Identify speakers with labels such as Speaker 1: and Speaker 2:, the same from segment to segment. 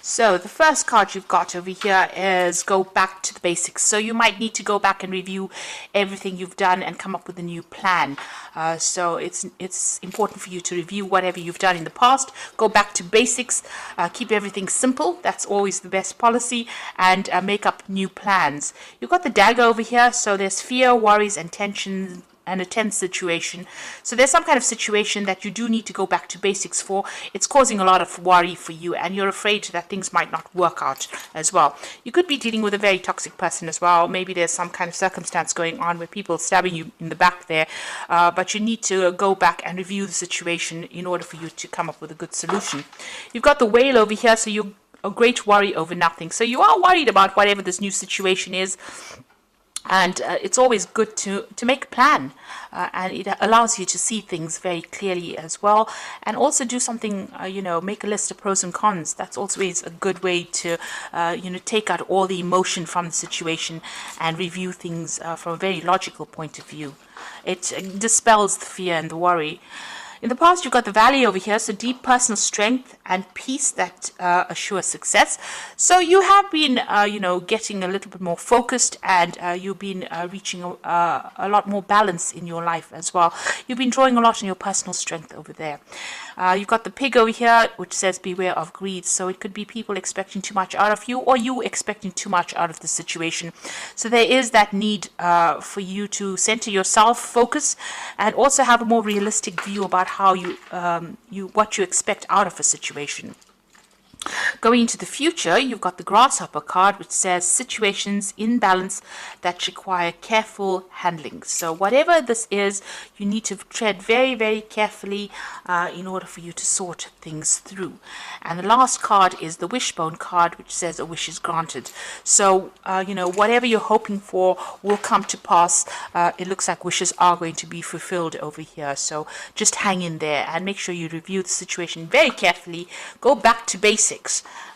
Speaker 1: So the first card you've got over here is go back to the basics. So you might need to go back and review everything you've done and come up with a new plan. So it's important for you to review whatever you've done in the past. Go back to basics. Keep everything simple. That's always the best policy. And make up new plans. You've got the dagger over here. So there's fear, worries, and tension and a tense situation. So there's some kind of situation that you do need to go back to basics for. It's causing a lot of worry for you, and you're afraid that things might not work out as well. You could be dealing with a very toxic person as well. Maybe there's some kind of circumstance going on where people are stabbing you in the back there, but you need to go back and review the situation in order for you to come up with a good solution. You've got the whale over here, so you're a great worry over nothing. So you are worried about whatever this new situation is. And it's always good to make a plan, and it allows you to see things very clearly as well, and also do something, make a list of pros and cons. That's always a good way to, take out all the emotion from the situation and review things from a very logical point of view. It dispels the fear and the worry. In the past, you've got the valley over here, so deep personal strength and peace that assure success. So you have been, getting a little bit more focused, and you've been reaching a lot more balance in your life as well. You've been drawing a lot on your personal strength over there. You've got the pig over here, which says beware of greed. So it could be people expecting too much out of you, or you expecting too much out of the situation. So there is that need for you to center yourself, focus, and also have a more realistic view about how what you expect out of a situation. Going into the future, you've got the grasshopper card, which says situations in balance that require careful handling. So whatever this is, you need to tread very, very carefully in order for you to sort things through. And the last card is the wishbone card, which says a wish is granted. So, whatever you're hoping for will come to pass. It looks like wishes are going to be fulfilled over here. So just hang in there and make sure you review the situation very carefully. Go back to basics.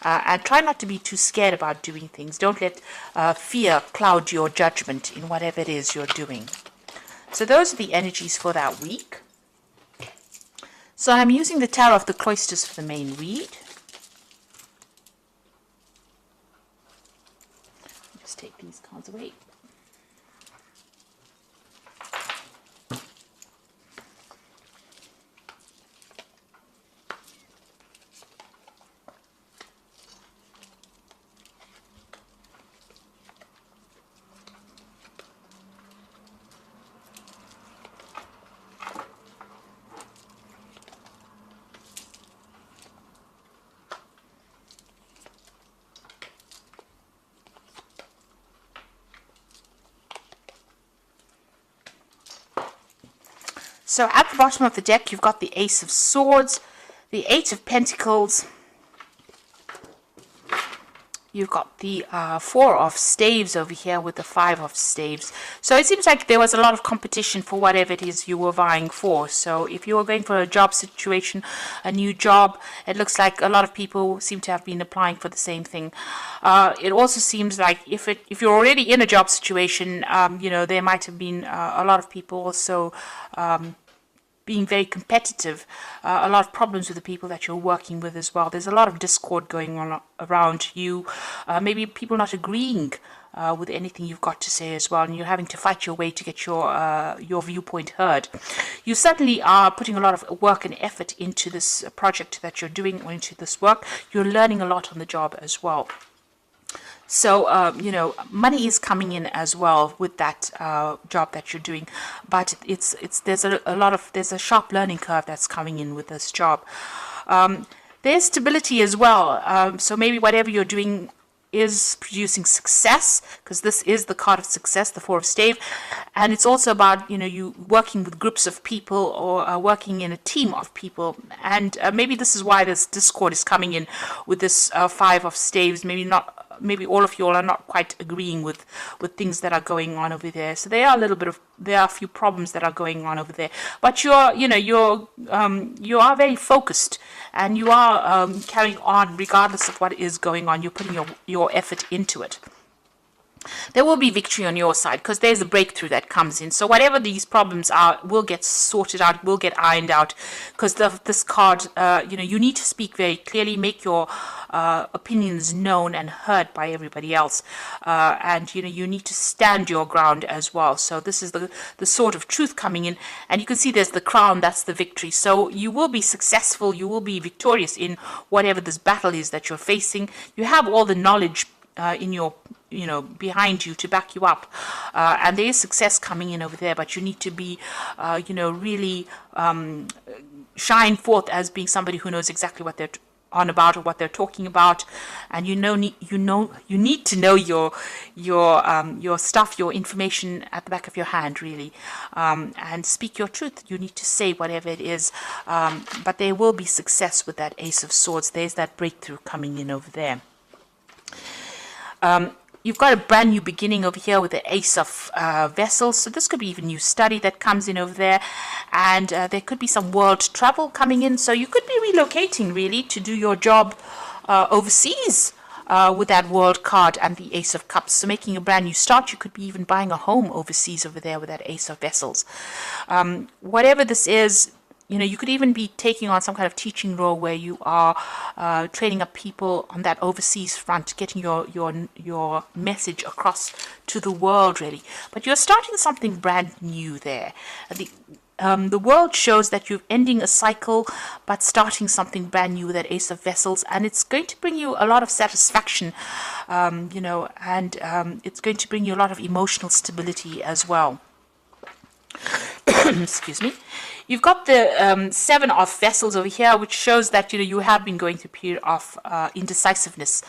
Speaker 1: And try not to be too scared about doing things. Don't let fear cloud your judgment in whatever it is you're doing. So those are the energies for that week. So I'm using the Tower of the Cloisters for the main read. Just take these cards away. So at the bottom of the deck, you've got the Ace of Swords, the Eight of Pentacles, you've got the Four of Staves over here with the Five of Staves. So it seems like there was a lot of competition for whatever it is you were vying for. So if you were going for a job situation, a new job, it looks like a lot of people seem to have been applying for the same thing. It also seems like if you're already in a job situation, there might have been a lot of people also being very competitive, a lot of problems with the people that you're working with as well. There's a lot of discord going on around you, maybe people not agreeing with anything you've got to say as well, and you're having to fight your way to get your viewpoint heard. You certainly are putting a lot of work and effort into this project that you're doing, or into this work. You're learning a lot on the job as well. So, money is coming in as well with that job that you're doing, but there's a sharp learning curve that's coming in with this job. There's stability as well. So maybe whatever you're doing is producing success, because this is the card of success, the Four of Stave, and it's also about you working with groups of people, or working in a team of people, and maybe this is why this discord is coming in with this Five of Staves. Maybe all of you all are not quite agreeing with things that are going on over there. So there are a few problems that are going on over there. But you are very focused, and you are carrying on regardless of what is going on. You're putting your effort into it. there will be victory on your side because there's a breakthrough that comes in. So whatever these problems are will get sorted out, will get ironed out, because this card, you need to speak very clearly, make your opinions known and heard by everybody else, and you need to stand your ground as well. So this is the sort of truth coming in, and you can see there's the crown, that's the victory. So you will be successful, you will be victorious in whatever this battle is that you're facing. You have all the knowledge in your behind you to back you up, and there is success coming in over there, but you need to be really shine forth as being somebody who knows exactly what they're on about or what they're talking about, and you need to know your stuff, your information at the back of your hand, really, and speak your truth. You need to say whatever it is, but there will be success with that Ace of Swords. There's that breakthrough coming in over there. You've got a brand new beginning over here with the Ace of Vessels. So this could be even new study that comes in over there. And there could be some world travel coming in. So you could be relocating, really, to do your job overseas with that world card and the Ace of Cups. So making a brand new start. You could be even buying a home overseas over there with that Ace of Vessels. Whatever this is, you could even be taking on some kind of teaching role where you are training up people on that overseas front, getting your message across to the world, really. But you're starting something brand new there. The world shows that you're ending a cycle, but starting something brand new with that Ace of Vessels, and it's going to bring you a lot of satisfaction, and it's going to bring you a lot of emotional stability as well. Excuse me. You've got the Seven of Vessels over here, which shows that you have been going through a period of indecisiveness,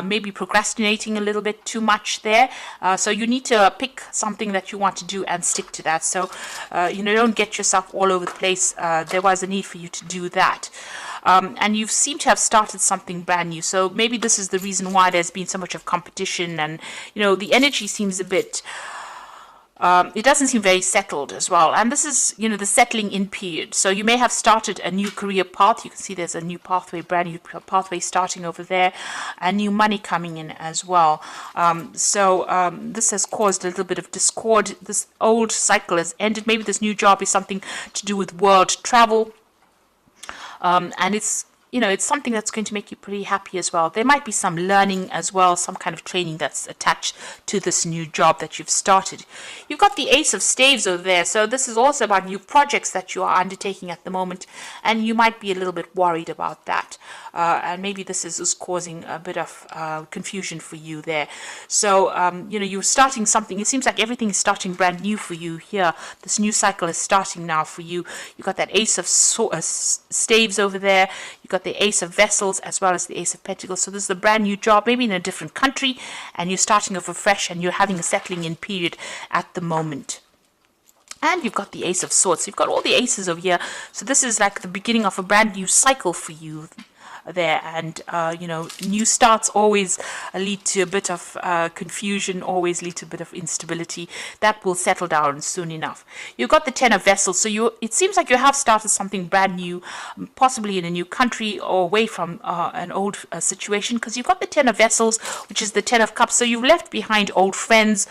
Speaker 1: maybe procrastinating a little bit too much there. So you need to pick something that you want to do and stick to that. So don't get yourself all over the place. There was a need for you to do that. And you seem to have started something brand new. So maybe this is the reason why there's been so much of competition, and the energy seems a bit. It doesn't seem very settled as well. And this is, the settling in period. So you may have started a new career path. You can see there's a new pathway, brand new pathway starting over there, and new money coming in as well. This has caused a little bit of discord. This old cycle has ended. Maybe this new job is something to do with world travel. And it's something that's going to make you pretty happy as well. There might be some learning as well, some kind of training that's attached to this new job that you've started. You've got the Ace of Staves over there. So this is also about new projects that you are undertaking at the moment, and you might be a little bit worried about that. And maybe this is causing a bit of confusion for you there. So, you're starting something. It seems like everything is starting brand new for you here. This new cycle is starting now for you. You've got that Ace of Staves over there. You've got the Ace of Vessels as well as the Ace of Pentacles. So this is a brand new job, maybe in a different country, and you're starting off afresh, and you're having a settling in period at the moment. And you've got the Ace of Swords. So you've got all the aces over here. So this is like the beginning of a brand new cycle for you there. And new starts always lead to a bit of confusion, always lead to a bit of instability. That will settle down soon enough. You've got the Ten of Vessels. So it seems like you have started something brand new, possibly in a new country or away from an old situation, because you've got the Ten of Vessels, which is the Ten of Cups. So you've left behind old friends,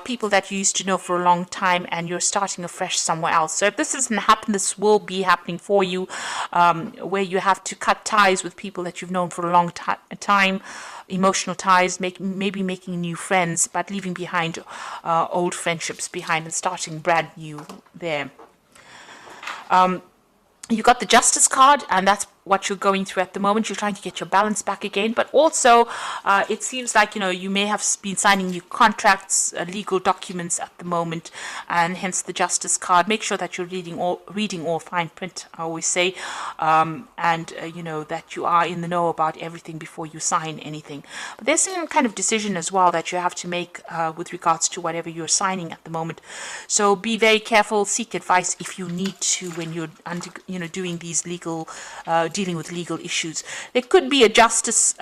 Speaker 1: people that you used to know for a long time, and you're starting afresh somewhere else. So if this doesn't happen, this will be happening for you, where you have to cut ties with people that you've known for a long time, emotional ties, maybe making new friends, but leaving behind old friendships behind and starting brand new there. You got the Justice card, and that's what you're going through at the moment. You're trying to get your balance back again, but also it seems like you may have been signing new contracts, legal documents at the moment, and hence the Justice card. Make sure that you're reading all fine print, I always say, and that you are in the know about everything before you sign anything. But there's some kind of decision as well that you have to make with regards to whatever you're signing at the moment. So be very careful. Seek advice if you need to when you're doing these legal dealing with legal issues. There could be a justice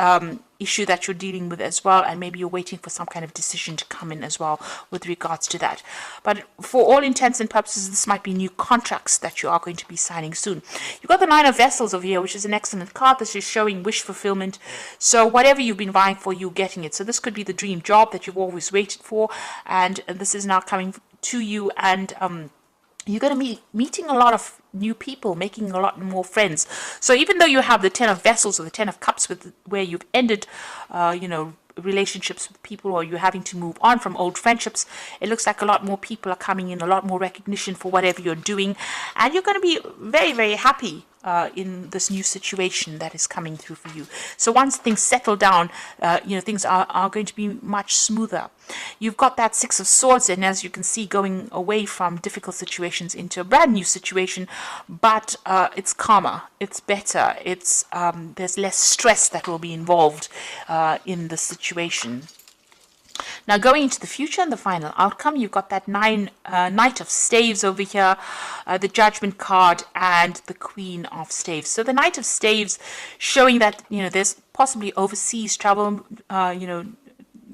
Speaker 1: issue that you're dealing with as well, and maybe you're waiting for some kind of decision to come in as well with regards to that. But for all intents and purposes, this might be new contracts that you are going to be signing soon. You've got the Nine of Vessels over here, which is an excellent card. This is showing wish fulfillment. So whatever you've been vying for, you're getting it. So this could be the dream job that you've always waited for, and this is now coming to you, and you're going to be meeting a lot of new people, making a lot more friends. So even though you have the Ten of Vessels or the Ten of Cups, where you've ended, relationships with people, or you're having to move on from old friendships, it looks like a lot more people are coming in, a lot more recognition for whatever you're doing, and you're going to be very, very happy in this new situation that is coming through for you. So once things settle down, things are going to be much smoother. You've got that Six of Swords, and as you can see, going away from difficult situations into a brand new situation, but it's calmer, it's better, it's there's less stress that will be involved in the situation. Now, going into the future and the final outcome, you've got that Knight of Staves over here, the Judgment card, and the Queen of Staves. So the Knight of Staves showing that, there's possibly overseas travel,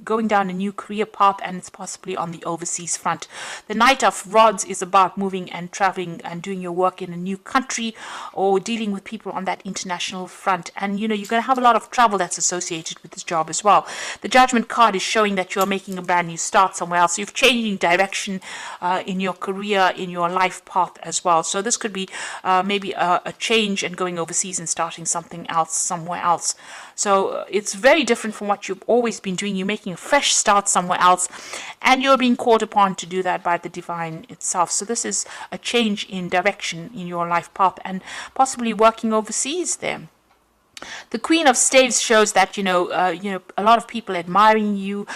Speaker 1: going down a new career path, and it's possibly on the overseas front. The Knight of Rods is about moving and traveling and doing your work in a new country, or dealing with people on that international front. And you're going to have a lot of travel that's associated with this job as well. The Judgment card is showing that you're making a brand new start somewhere else. You've changing direction in your career, in your life path as well. So this could be maybe a change and going overseas and starting something else somewhere else. So it's very different from what you've always been doing. You're making a fresh start somewhere else, and you're being called upon to do that by the divine itself. So this is a change in direction in your life path, and possibly working overseas there. The Queen of Staves shows that a lot of people admiring you.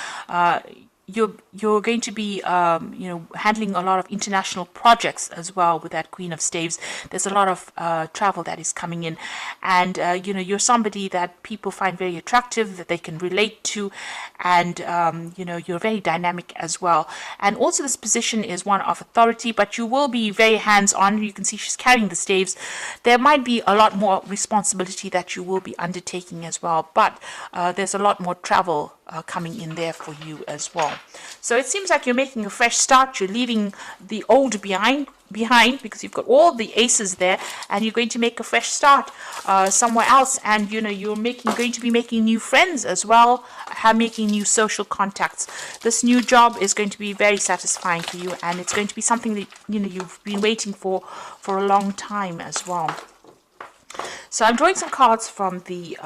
Speaker 1: You're going to be handling a lot of international projects as well with that Queen of Staves. There's a lot of travel that is coming in, and you're somebody that people find very attractive, that they can relate to, and you're very dynamic as well. And also this position is one of authority, but you will be very hands-on. You can see she's carrying the staves. There might be a lot more responsibility that you will be undertaking as well, but there's a lot more travel coming in there for you as well. So it seems like you're making a fresh start. You're leaving the old behind because you've got all the aces there, and you're going to make a fresh start somewhere else. And you're going to be making new friends as well, making new social contacts. This new job is going to be very satisfying for you, and it's going to be something that you've been waiting for a long time as well. So I'm drawing some cards from the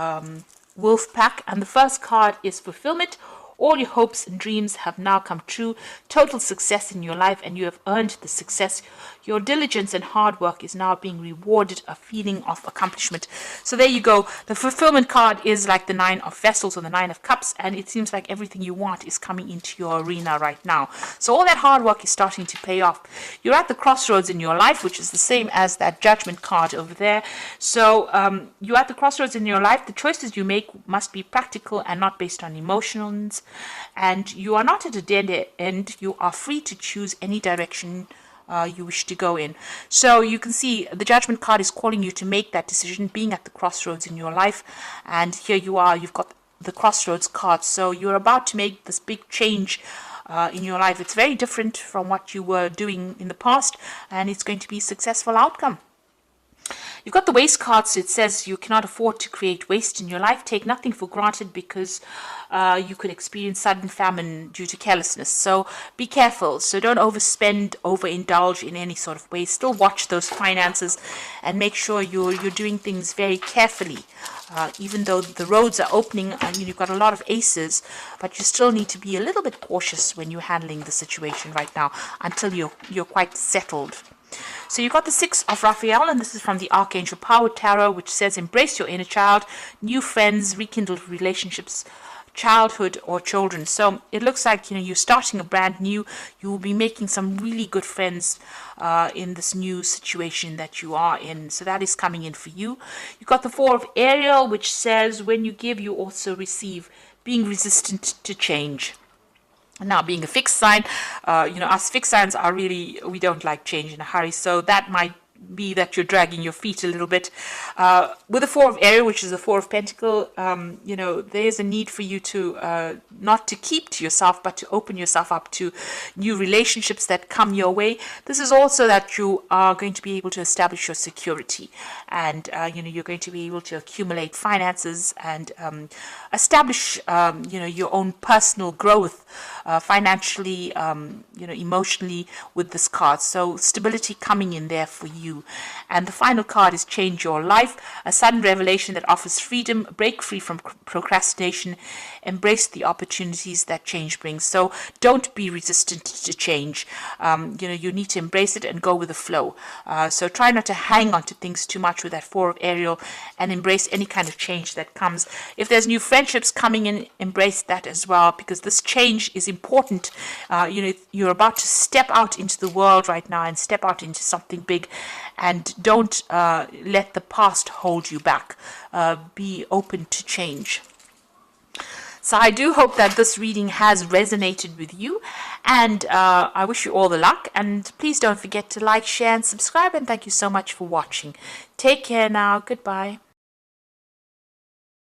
Speaker 1: Wolf pack, and the first card is Fulfillment. All your hopes and dreams have now come true. Total success in your life, and you have earned the success. Your diligence and hard work is now being rewarded, a feeling of accomplishment. So there you go. The Fulfillment card is like the Nine of Vessels or the Nine of Cups, and it seems like everything you want is coming into your arena right now. So all that hard work is starting to pay off. You're at the crossroads in your life, which is the same as that Judgment card over there. So you're at the crossroads in your life. The choices you make must be practical and not based on emotions. And you are not at a dead end. You are free to choose any direction you wish to go in. So you can see the Judgment card is calling you to make that decision, being at the crossroads in your life. And here you are, you've got the crossroads card. So you're about to make this big change in your life. It's very different from what you were doing in the past, and it's going to be a successful outcome. You've got the Waste card, so it says you cannot afford to create waste in your life. Take nothing for granted, because you could experience sudden famine due to carelessness. So be careful. So don't overspend, overindulge in any sort of way. Still watch those finances and make sure you're doing things very carefully. Even though the roads are opening, you've got a lot of aces, but you still need to be a little bit cautious when you're handling the situation right now until you're quite settled. So you've got the Six of Raphael, and this is from the Archangel Power Tarot, which says embrace your inner child, new friends, rekindled relationships, childhood or children. So it looks like you're starting a brand new. You will be making some really good friends in this new situation that you are in. So that is coming in for you. You've got the Four of Ariel, which says when you give, you also receive, being resistant to change. Now, being a fixed sign, us fixed signs are really, we don't like change in a hurry. So that might be that you're dragging your feet a little bit. With the Four of Ariel, which is the Four of Pentacle, you know, there's a need for you to not to keep to yourself, but to open yourself up to new relationships that come your way. This is also that you are going to be able to establish your security, and you know, you're going to be able to accumulate finances and establish you know, your own personal growth financially, you know, emotionally with this card. So stability coming in there for you. And the final card is Change Your Life, a sudden revelation that offers freedom, break free from procrastination, embrace the opportunities that change brings. So don't be resistant to change. You know, you need to embrace it and go with the flow. So try not to hang on to things too much with that Four of Ariel, and embrace any kind of change that comes. If there's new friendships coming in, embrace that as well, because this change is important. You know, you're about to step out into the world right now and step out into something big, and don't let the past hold you back. Be open to change. So I do hope that this reading has resonated with you, and I wish you all the luck. And please don't forget to like, share, and subscribe. And thank you so much for watching. Take care now. Goodbye.